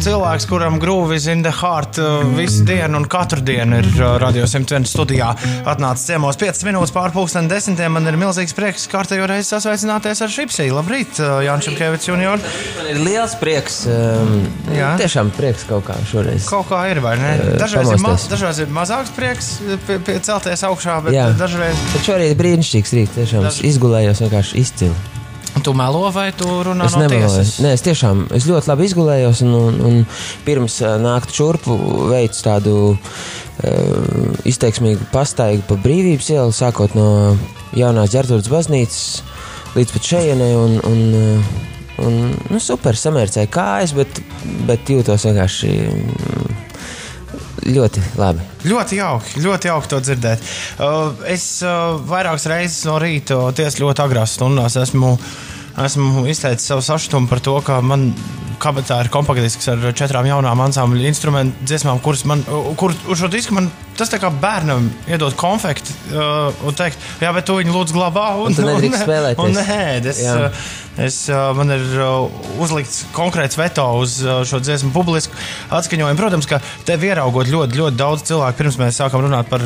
Cilvēks, kuram Groove is in the heart visu dienu un katru dienu ir Radio 101 studijā atnācis ciemos 5 minūtes pār 10:00. Man ir milzīgs prieks kārtējo reizi sasveicināties ar Šipsiju. Labrīt, Jānis Šimkevičs junior. Man ir liels prieks. Tiešām prieks kaut kā šoreiz. Kaut kā ir, vai ne? Dažreiz ir mazāks prieks celties augšā, bet dažreiz... Taču arī brīnišķīgs rīt, tiešām izgulējos vienkārši izcili. Tu melo vai tu runā no tiesas? Nē, es ļoti labi izgulējos un pirms nākt šurpu veicu tādu izteiksmīgu pastaigu pa Brīvības ielu, sākot no jaunās Ģertrūdas baznīcas līdz pat šejienei un super samērcēju kājas, bet jūtos vienkārši ļoti labi. Ļoti jauki to dzirdēt. Es vairākas reizes no rīta tiesa ļoti agrās stundās esmu izteicis savu sašutumu par to, ka man kabatā ir kompaktdisks ar 4 jaunām ansambļu instrumentu dziesmām, kur šo disku man tas tā kā bērnam iedot konfekti un teikt, jā, bet tu viņu lūdzu glabā un tu nedrīkst spēlēties. Man ir uzlikts konkrēts veto uz šo dziesmu publisku atskaņojumu. Protams, ka tev ieraugot ļoti daudz cilvēku, pirms mēs sākam runāt par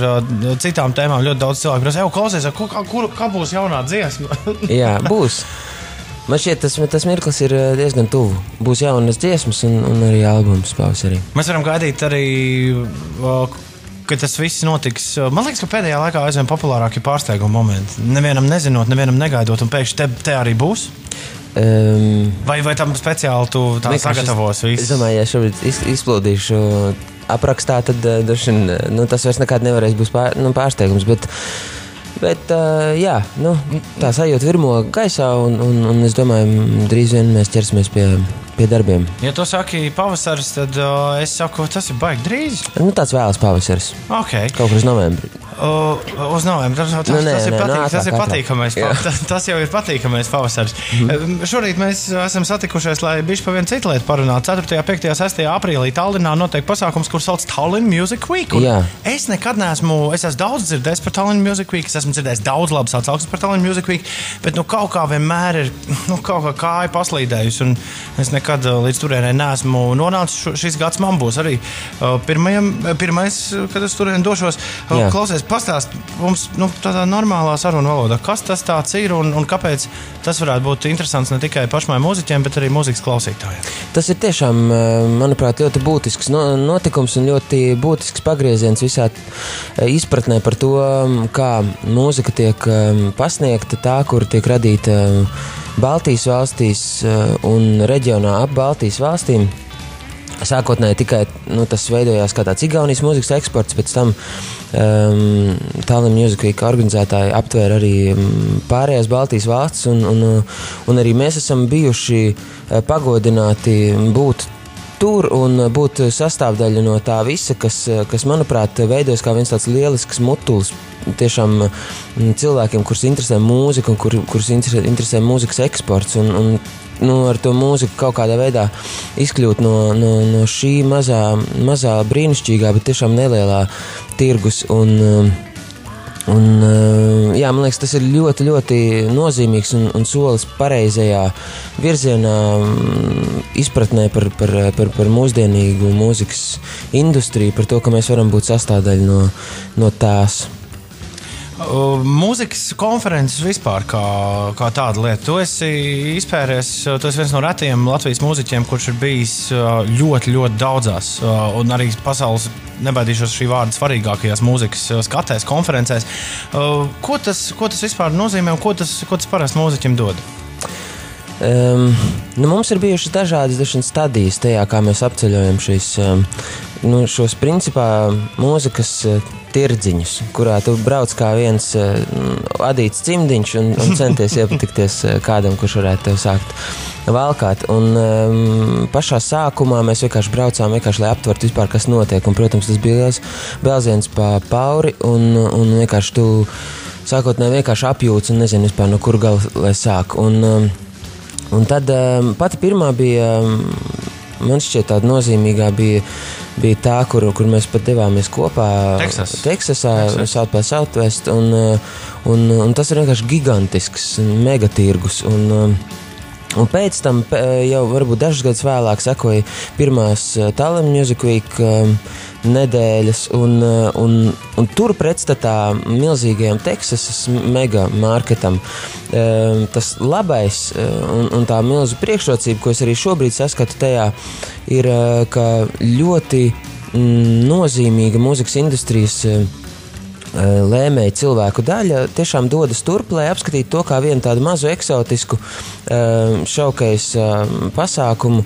citām tēmām, ļoti daudz cilvēku prasa, klausies, kā būs jaunā dziesma? Jā, būs. Man šķiet, tas mirklis ir diezgan tuvu. Būs jaunas dziesmas un arī albums pavasarī. Mēs varam gaidīt arī, ka tas viss notiks. Man liekas, ka pēdējā laikā aizvien populārāki pārsteiguma momenti. Nevienam nezinot, nevienam negaidot, un pēkšņi te arī būs? Vai tam speciāli tu tā sagatavos visu? Es domāju, ja šobrīd izplūdīšu aprakstā, tad tas vairs nekad nevarēs būt pārsteigums, bet jā, tā sajūta virmo gaisā un es domāju, drīz vien mēs ķersimies pie darbiem. Ja tu saki pavasaris, tad es saku, tas ir baigi drīz. Tāds vēlas pavasaris. Okay. Kaut kur uz novembri. Uz novembri. Tas ir patīkamais. Tas jau ir patīkamais pavasaris. Šorīt mēs esam satikušies, lai bišķi pa vienu citu lietu parunātu. 4., 5., 6. aprīlī Tallinā notiek pasākums, kur sauc Tallinn Music Week. Es nekad neesmu, es esmu daudz dzirdējis par Tallinn Music Week, es esmu dzirdējis daudz labas atsauksmes par Tallinn Music Week, bet kaut kā vienmēr ir kaut kā kāja paslīdējusi, un es nekad līdz turienei neesmu nonācis. Šis gads man būs arī pirmais, kad es turien došos. Klausies, pastāst mums tādā normālā sarunu valodā, kas tas tāds ir un kāpēc tas varētu būt interesants ne tikai pašmai mūziķiem, bet arī mūzikas klausītājiem. Tas ir tiešām, manuprāt, ļoti būtisks notikums un ļoti būtisks pagrieziens visā izpratnē par to, kā mūzika tiek pasniegta tā, kur tiek radīta Baltijas valstīs un reģionā ap Baltijas valstīm. Sākotnēji tikai tas veidojās kā tāds Igaunijas mūzikas eksports, pēc tam Tallinn Music Week organizētāji aptvēra arī pārējās Baltijas valstis un arī mēs esam bijuši pagodināti būt tur un būt sastāvdaļa no tā visa, kas manuprāt, veidojas kā viens tāds lielisks mutulis tiešām cilvēkiem, kurus interesē mūzika un kurus interesē mūzikas eksports un ar to mūziku kaut kādā veidā izkļūt no šī mazā brīnišķīgā, bet tiešām nelielā tirgus un man liekas, tas ir ļoti, ļoti nozīmīgs un solis pareizajā virzienā izpratnē par mūsdienīgu mūzikas industriju, par to, ka mēs varam būt sastāvdaļa no tās. Mūzikas konferences vispār kā tāda lieta. Tu esi izpēries, tu esi viens no retajiem Latvijas mūziķiem, kurš ir bijis ļoti, ļoti daudzās un arī pasaules, nebaidīšos šī vārda, svarīgākajās mūzikas skatēs, konferencēs. Ko tas vispār nozīmē un ko tas parasti mūziķim dod? Mums ir bijušas dažādas stadijas tajā, kā mēs apceļojam šos principā mūzikas tirdziņus, kurā tu brauc kā viens adīts cimdiņš un centies iepatikties kādam, kurš varētu tev sākt valkāt. Un pašā sākumā mēs vienkārši braucām, lai aptvertu vispār, kas notiek. Un, protams, tas bija liels bēlziens pa pauri un vienkārši tu sākotnēji vienkārši apjūts un nezinu vispār, no kur gala lai sāk. Un tad pati pirmā bija, man šķiet tāda nozīmīgā bija tā, kur mēs pat devāmies kopā Teksasā, South by Southwest, un tas ir vienkārši gigantisks megatirgus, Un pēc tam jau varbūt dažus gadus vēlāk sekoja pirmās Tallinn Music Week nedēļas, un tur pretstatā milzīgajam Teksasas mega marketam tas labais un tā milzu priekšrocība, ko es arī šobrīd saskatu tajā, ir, ka ļoti nozīmīga mūzikas industrijas lēmēji cilvēku daļa tiešām dodas turp, lai apskatītu to kā vienu tādu mazu eksotisku showcase pasākumu,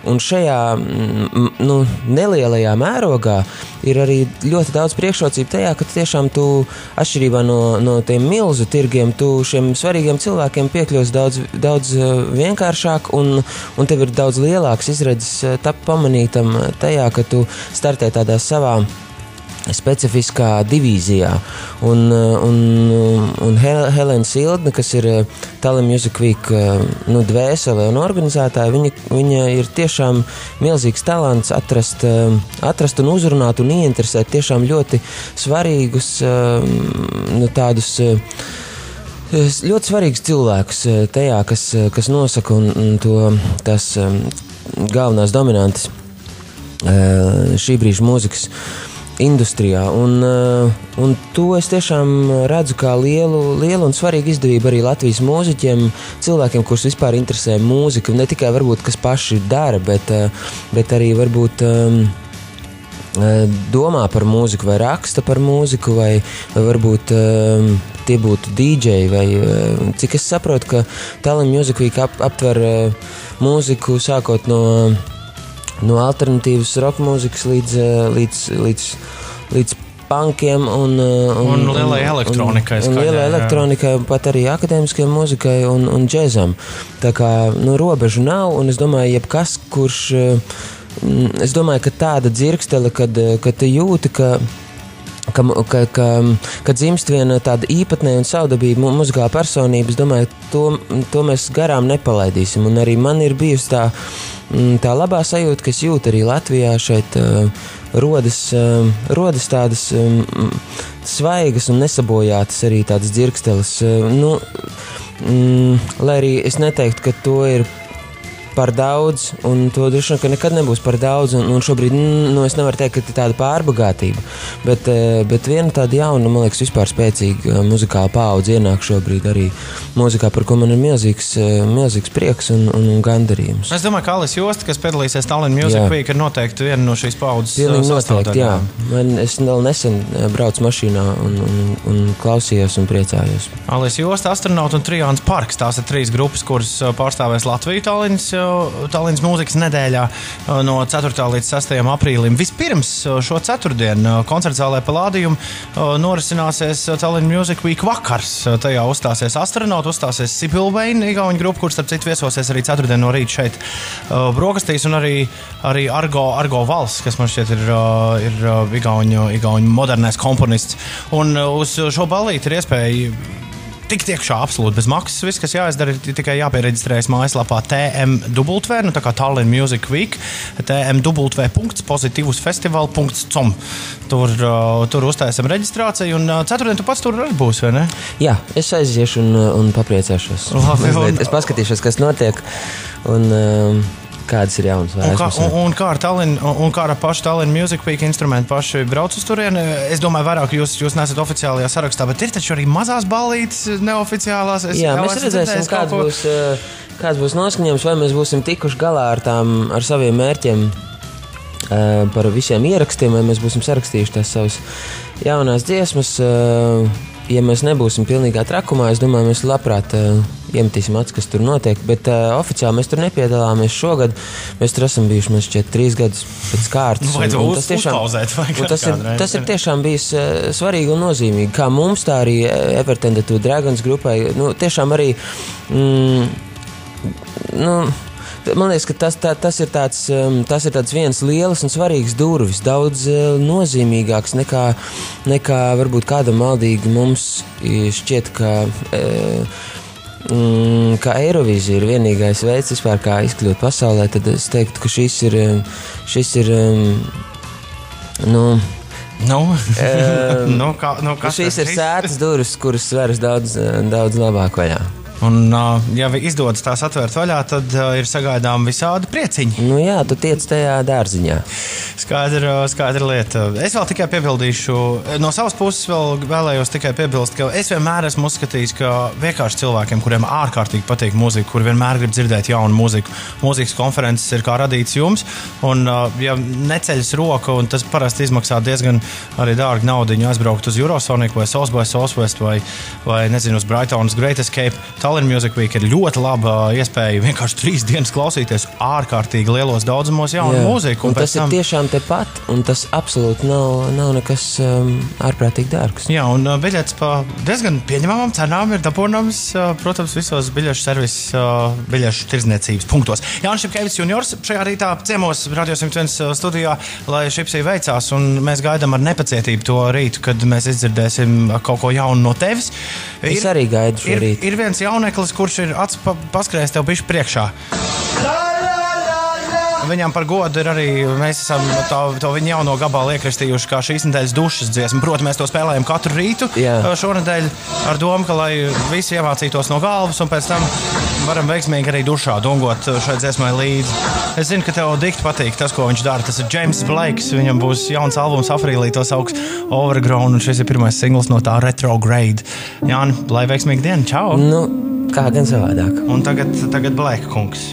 un šajā nelielajā mērogā ir arī ļoti daudz priekšrocību tajā, ka tiešām tu atšķirībā no tiem milzu tirgiem, tu šiem svarīgiem cilvēkiem piekļūsi daudz vienkāršāk, un tev ir daudz lielāks izredzes pamanītam tajā, ka tu startē tādā savā specifiskā divīzijā. Un Helēna Sildne, kas ir Tallinn Music Week dvēsele un organizētāja, viņa ir tiešām milzīgs talants atrast un uzrunāt un ieinteresēt tiešām ļoti svarīgus tādus ļoti svarīgus cilvēkus tajā, kas nosaka tās galvenās dominantas šī brīža mūzikas industrijā, un to es tiešām redzu kā lielu un svarīgu izdevību arī Latvijas mūziķiem, cilvēkiem, kurus vispār interesē mūzika, ne tikai varbūt, kas paši dara, bet arī varbūt domā par mūziku vai raksta par mūziku, vai varbūt tie būtu DJ, vai cik es saprotu, ka Tallinn Music Week aptver mūziku sākot no alternatīvas roka mūzikas līdz punkiem un lielai elektronikai. Un lielai elektronikai, pat arī akadēmiskai mūzikai un džezam. Tā kā, robežu nav, un es domāju, es domāju, ka tāda dzirkstele, kad tu jūti, ka dzimst viena tāda īpatnēja un savdabība muzikāla personība, es domāju, to mēs garām nepalaidīsim. Un arī man ir bijusi tā labā sajūta, ka es jūtu arī Latvijā šeit rodas tādas svaigas un nesabojātas arī tādas dzirksteles. Lai arī es neteiktu, ka to ir par daudz, un to droši vien, ka nekad nebūs par daudz, un šobrīd, es nevaru teikt, ka tā tāda pārbagātība, bet viena tāda jauna, man liekas, vispār spēcīga muzikāla paudze ienāk šobrīd arī mūzikā, par ko man ir milzīgs prieks un gandarījums. Es domāju, ka Alis Josta, kas piedalīsies Tallinn Music Week, ir noteikti viena no šīs paudzes sastāvdaļām. Es vēl nesen braucu mašīnā un klausījos un priecājos. Alis Josta, Astronaut un Trijāns Parks, tās ir 3 grupas, kuras pārstāvēs Latviju Tallinnas mūzikas nedēļā no 4. līdz 6. aprīlim. Vispirms šo ceturtdienu koncertzālē Palladium norisināsies Tallinn Music Week vakars. Tajā uzstāsies Astronaut, uzstāsies Sibyl Vane, igauņu grupa, kurš starp citu viesosies arī ceturtdien no rīta šeit brokastīs, un arī Argo Valss, kas man šķiet ir igauņu modernais komponists. Un uz šo ballīti ir iespēja tikt iekšā absolūti bez maksas. Viss, kas jāizdara, ir tikai jāpiereģistrējas mājaslapā TMW, tā kā Tallinn Music Week, tmw.pozitivusfestival.com. Tur uztaisam reģistrāciju, un ceturtdien tu pats tur arī būsi, vai ne? Jā, es aiziešu un papriecāšos. Es paskatīšos, kas notiek, un kādas ir jaunas vēsmas. Un kā ar pašu Tallinn Music Week instrumentu paši brauc uz turieni? Es domāju, vairāk jūs nesat oficiālajā sarakstā, bet ir taču arī mazās ballītes neoficiālās. Jā, mēs redzēsim, kāds būs noskaņojums, vai mēs būsim tikuši galā ar saviem mērķiem par visiem ierakstiem, vai mēs būsim sarakstījuši tās savas jaunās dziesmas. Ja mēs nebūsim pilnīgā trakumā, es domāju, mēs labprāt iemetīsim acis, kas tur notiek, bet oficiāli mēs tur nepiedalāmies šogad. Mēs tur esam bijuši, man šķiet, 3 gadus pēc kārtas. Tas ir tiešām bijis svarīgi un nozīmīgi. Kā mums, tā arī Everton the Two Dragons grupai. Tiešām arī man liekas, ka tas ir tāds viens liels un svarīgs durvis, daudz nozīmīgāks nekā varbūt kādam maldīgi mums šķiet, ka Eirovīzija ir vienīgais veids vispār kā izkļūt pasaulē, tad es teiktu, ka šis ir sētas durvis, kuras sveras daudz labāk vaļā. Un, ja izdodas tās atvērt vaļā, tad ir sagaidām visādi prieciņi. Nu jā, tu tiec tajā dārziņā. Skaidra lieta. Es vēl tikai piebildīšu, no savas puses vēlējos tikai piebilst, ka es vienmēr esmu uzskatījis, ka vienkārši cilvēkiem, kuriem ārkārtīgi patīk mūzika, kuri vienmēr grib dzirdēt jaunu mūziku, mūzikas konferences ir kā radīts jums, un ja neceļas roka, un tas parasti izmaksā diezgan arī dārgi naudiņu aizbraukt uz Eurosonic vai South by Southwest vai nezinu, uz Brighton's Great Escape, Tallinn Music Week ir ļoti laba iespēja vienkārši 3 dienas klausīties ārkārtīgi lielos daudzumos jaunu mūziku. Un tas ir tiešām tepat, un tas absolūti nav nekas ārprātīgi dārgs. Jā, un biļetes pa diezgan pieņemamām cenām ir dabūnams, protams, visos biļešu servisu biļešu tirdzniecības punktos. Jānis Šepkevičs juniors šajā rītā ciemos Radio 101 studijā, lai Šipsī veicās, un mēs gaidām ar nepacietību to rītu, kad mēs izdzirdēsim kaut ko jaunu no tevis. Es arī gaidu šo rītu. Ir viens jauneklis, kurš ir paskrējis tev bišķi priekšā. Viņam par godu ir arī, mēs esam to viņa jauno gabalu iekristījuši kā šīs nedēļas dušas dziesmu. Proti, mēs to spēlējam katru rītu šonedēļ ar domu, ka lai visi iemācītos no galvas un pēc tam varam veiksmīgi arī dušā dungot šai dziesmai līdzi. Es zinu, ka tev dikti patīk tas, ko viņš dara. Tas ir James Blakes, viņam būs jauns albums aprīlī, to sauks Overgrown, un šis ir pirmais singls no tā Retrograde. Jāni, lai veiksmīgi diena, čau! Nu, kā gan savādāk. Un tagad Blake kungs.